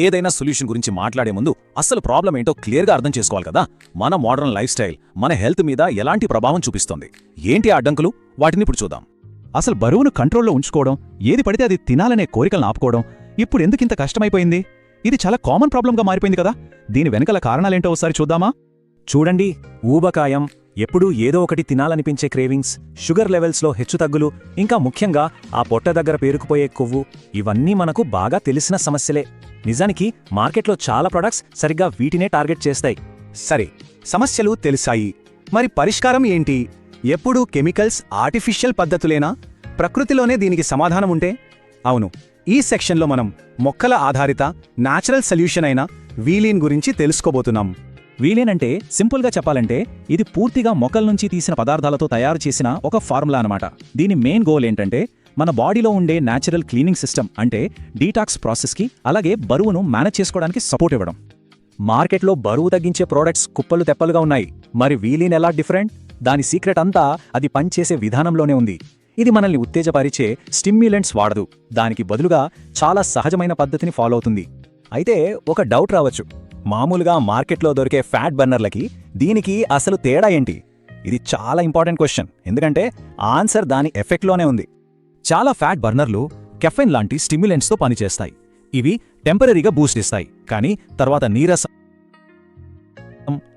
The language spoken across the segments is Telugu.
ఏదైనా సొల్యూషన్ గురించి మాట్లాడే ముందు అసలు ప్రాబ్లం ఏంటో క్లియర్గా అర్థం చేసుకోవాలి కదా. మన మోడర్న్ లైఫ్ స్టైల్ మన హెల్త్ మీద ఎలాంటి ప్రభావం చూపిస్తోంది, ఏంటి అడ్డంకులు, వాటిని ఇప్పుడు చూద్దాం. అసలు బరువును కంట్రోల్లో ఉంచుకోవడం, ఏది పడితే అది తినాలనే కోరికలను ఆపుకోవడం ఇప్పుడు ఎందుకింత కష్టమైపోయింది? ఇది చాలా కామన్ ప్రాబ్లంగా మారిపోయింది కదా. దీని వెనకాల కారణాలేంటో ఒకసారి చూద్దామా. చూడండి, ఊబకాయం, ఎప్పుడూ ఏదో ఒకటి తినాలనిపించే క్రేవింగ్స్, షుగర్ లెవెల్స్లో హెచ్చుతగ్గులు, ఇంకా ముఖ్యంగా ఆ పొట్ట దగ్గర పేరుకుపోయే కొవ్వు, ఇవన్నీ మనకు బాగా తెలిసిన సమస్యలే. నిజానికి మార్కెట్లో చాలా ప్రొడక్ట్స్ సరిగ్గా వీటినే టార్గెట్ చేస్తాయి. సరే, సమస్యలు తెలిసాయి, మరి పరిష్కారం ఏంటి? ఎప్పుడూ కెమికల్స్, ఆర్టిఫిషియల్ పద్ధతులేనా? ప్రకృతిలోనే దీనికి సమాధానం ఉంటే? అవును, ఈ సెక్షన్లో మనం మొక్కల ఆధారిత న్యాచురల్ సొల్యూషన్ అయిన వీలీన్ గురించి తెలుసుకోబోతున్నాం. వీలేన్ అంటే సింపుల్గా చెప్పాలంటే ఇది పూర్తిగా మొక్కల నుంచి తీసిన పదార్థాలతో తయారు చేసిన ఒక ఫార్ములా అనమాట. దీని మెయిన్ గోల్ ఏంటంటే మన బాడీలో ఉండే న్యాచురల్ క్లీనింగ్ సిస్టమ్ అంటే డీటాక్స్ ప్రాసెస్కి, అలాగే బరువును మేనేజ్ చేసుకోవడానికి సపోర్ట్ ఇవ్వడం. మార్కెట్లో బరువు తగ్గించే ప్రోడక్ట్స్ కుప్పలు తెప్పలుగా ఉన్నాయి. మరి వీలీన్ ఎలా డిఫరెంట్? దాని సీక్రెట్ అంతా అది పనిచేసే విధానంలోనే ఉంది. ఇది మనల్ని ఉత్తేజపరిచే స్టిమ్యులెంట్స్ వాడదు, దానికి బదులుగా చాలా సహజమైన పద్ధతిని ఫాలో అవుతుంది. అయితే ఒక డౌట్ రావచ్చు, మామూలుగా మార్కెట్లో దొరికే ఫ్యాట్ బర్నర్లకి దీనికి అసలు తేడా ఏంటి? ఇది చాలా ఇంపార్టెంట్ క్వశ్చన్, ఎందుకంటే ఆన్సర్ దాని ఎఫెక్ట్లోనే ఉంది. చాలా ఫ్యాట్ బర్నర్లు కెఫెన్ లాంటి స్టిమ్యులెంట్స్తో పనిచేస్తాయి. ఇవి టెంపరరీగా బూస్ట్ ఇస్తాయి, కానీ తర్వాత నీరసం,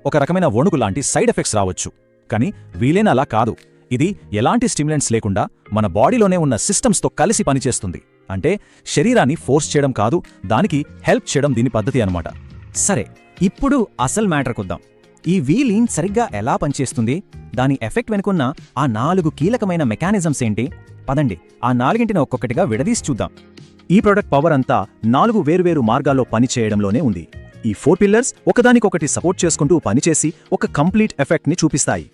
ఒక రకమైన వణుకు లాంటి సైడ్ ఎఫెక్ట్స్ రావచ్చు. కానీ వీలేన్ అలా కాదు. ఇది ఎలాంటి స్టిమ్యులెంట్స్ లేకుండా మన బాడీలోనే ఉన్న సిస్టమ్స్తో కలిసి పనిచేస్తుంది. అంటే శరీరాన్ని ఫోర్స్ చేయడం కాదు, దానికి హెల్ప్ చేయడం దీని పద్ధతి అనమాట. సరే, ఇప్పుడు అసలు మ్యాటర్ కొద్దాం. ఈ వీలీన్ సరిగ్గా ఎలా పనిచేస్తుంది, దాని ఎఫెక్ట్ వెనుకున్న ఆ 4 కీలకమైన మెకానిజమ్స్ ఏంటి? పదండి, ఆ 4ంటిని ఒక్కొక్కటిగా విడదీసి చూద్దాం. ఈ ప్రొడక్ట్ పవర్ అంతా 4 వేరువేరు మార్గాల్లో పనిచేయడంలోనే ఉంది. ఈ 4 పిల్లర్స్ ఒకదానికొకటి సపోర్ట్ చేసుకుంటూ పనిచేసి ఒక కంప్లీట్ ఎఫెక్ట్ని చూపిస్తాయి.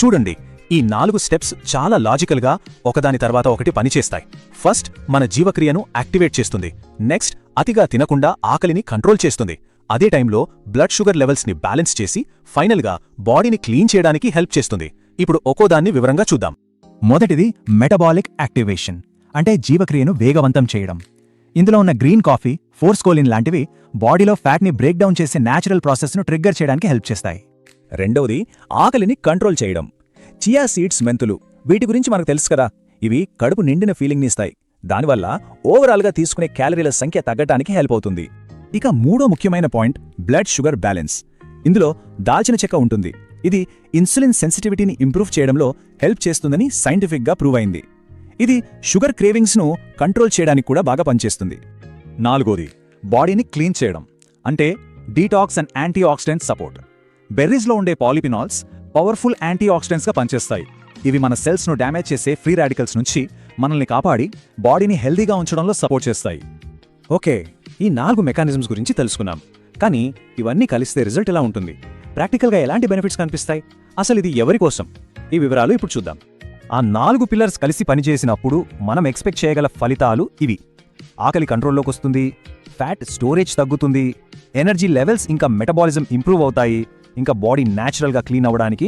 చూడండి, ఈ 4 స్టెప్స్ చాలా లాజికల్గా ఒకదాని తర్వాత ఒకటి పనిచేస్తాయి. ఫస్ట్, మన జీవక్రియను యాక్టివేట్ చేస్తుంది. నెక్స్ట్, అతిగా తినకుండా ఆకలిని కంట్రోల్ చేస్తుంది. అదే టైంలో బ్లడ్ షుగర్ లెవెల్స్ని బ్యాలెన్స్ చేసి ఫైనల్గా బాడీని క్లీన్ చేయడానికి హెల్ప్ చేస్తుంది. ఇప్పుడు ఒక్కోదాన్ని వివరంగా చూద్దాం. మొదటిది మెటబాలిక్ యాక్టివేషన్, అంటే జీవక్రియను వేగవంతం చేయడం. ఇందులో ఉన్న గ్రీన్ కాఫీ, ఫోర్స్కోలిన్ లాంటివి బాడీలో ఫ్యాట్ని బ్రేక్ డౌన్ చేసే న్యాచురల్ ప్రాసెస్ను ట్రిగ్గర్ చేయడానికి హెల్ప్ చేస్తాయి. రెండవది ఆకలిని కంట్రోల్ చేయడం. చియా సీడ్స్, మెంతులు, వీటి గురించి మనకు తెలుసు కదా. ఇవి కడుపు నిండిన ఫీలింగ్ని ఇస్తాయి. దానివల్ల ఓవరాల్గా తీసుకునే క్యాలరీల సంఖ్య తగ్గటానికి హెల్ప్ అవుతుంది. ఇక మూడో ముఖ్యమైన పాయింట్ బ్లడ్ షుగర్ బ్యాలెన్స్. ఇందులో దాల్చిన చెక్క ఉంటుంది. ఇది ఇన్సులిన్ సెన్సిటివిటీని ఇంప్రూవ్ చేయడంలో హెల్ప్ చేస్తుందని సైంటిఫిక్గా ప్రూవ్ అయింది. ఇది షుగర్ క్రేవింగ్స్ను కంట్రోల్ చేయడానికి కూడా బాగా పనిచేస్తుంది. నాలుగోది బాడీని క్లీన్ చేయడం, అంటే detox and antioxidant support. బెర్రీస్లో ఉండే పాలిఫినాల్స్ పవర్ఫుల్ యాంటీ ఆక్సిడెంట్స్గా పనిచేస్తాయి. ఇవి మన సెల్స్ను డ్యామేజ్ చేసే ఫ్రీ రాడికల్స్ నుంచి మనల్ని కాపాడి బాడీని హెల్దీగా ఉంచడంలో సపోర్ట్ చేస్తాయి. ఓకే, ఈ 4 మెకానిజమ్స్ గురించి తెలుసుకున్నాం. కానీ ఇవన్నీ కలిస్తే రిజల్ట్ ఎలా ఉంటుంది? ప్రాక్టికల్గా ఎలాంటి బెనిఫిట్స్ కనిపిస్తాయి? అసలు ఇది ఎవరి కోసం? ఈ వివరాలు ఇప్పుడు చూద్దాం. ఆ 4 పిల్లర్స్ కలిసి పనిచేసినప్పుడు మనం ఎక్స్పెక్ట్ చేయగల ఫలితాలు ఇవి. ఆకలి కంట్రోల్లోకి వస్తుంది, ఫ్యాట్ స్టోరేజ్ తగ్గుతుంది, ఎనర్జీ లెవెల్స్ ఇంకా మెటబాలిజం ఇంప్రూవ్ అవుతాయి, ఇంకా బాడీ న్యాచురల్గా క్లీన్ అవ్వడానికి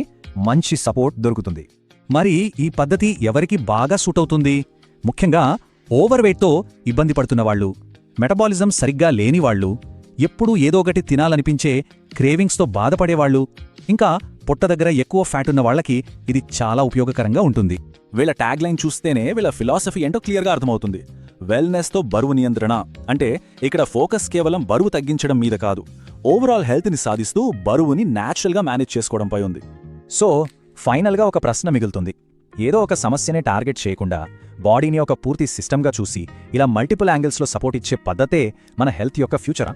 మంచి సపోర్ట్ దొరుకుతుంది. మరి ఈ పద్ధతి ఎవరికి బాగా సూట్ అవుతుంది? ముఖ్యంగా ఓవర్ వెయిట్తో ఇబ్బంది పడుతున్నవాళ్లు, మెటబాలిజం సరిగ్గా లేనివాళ్లు, ఎప్పుడూ ఏదో ఒకటి తినాలనిపించే క్రేవింగ్స్తో బాధపడేవాళ్లు, ఇంకా పొట్ట దగ్గర ఎక్కువ ఫ్యాట్ ఉన్న వాళ్లకి ఇది చాలా ఉపయోగకరంగా ఉంటుంది. వీళ్ళ ట్యాగ్ లైన్ చూస్తేనే వీళ్ళ ఫిలాసఫీ ఏంటో క్లియర్గా అర్థమవుతుంది. వెల్నెస్తో బరువు నియంత్రణ అంటే ఇక్కడ ఫోకస్ కేవలం బరువు తగ్గించడం మీద కాదు, ఓవరాల్ హెల్త్ని సాధిస్తూ బరువుని న్యాచురల్గా మేనేజ్ చేసుకోవడంపై ఉంది. సో ఫైనల్గా ఒక ప్రశ్న మిగులుతుంది. ఏదో ఒక సమస్యనే టార్గెట్ చేయకుండా బాడీని ఒక పూర్తి సిస్టమ్గా చూసి ఇలా మల్టిపుల్ యాంగిల్స్లో సపోర్ట్ ఇచ్చే పద్ధతే మన హెల్త్ యొక్క ఫ్యూచరా?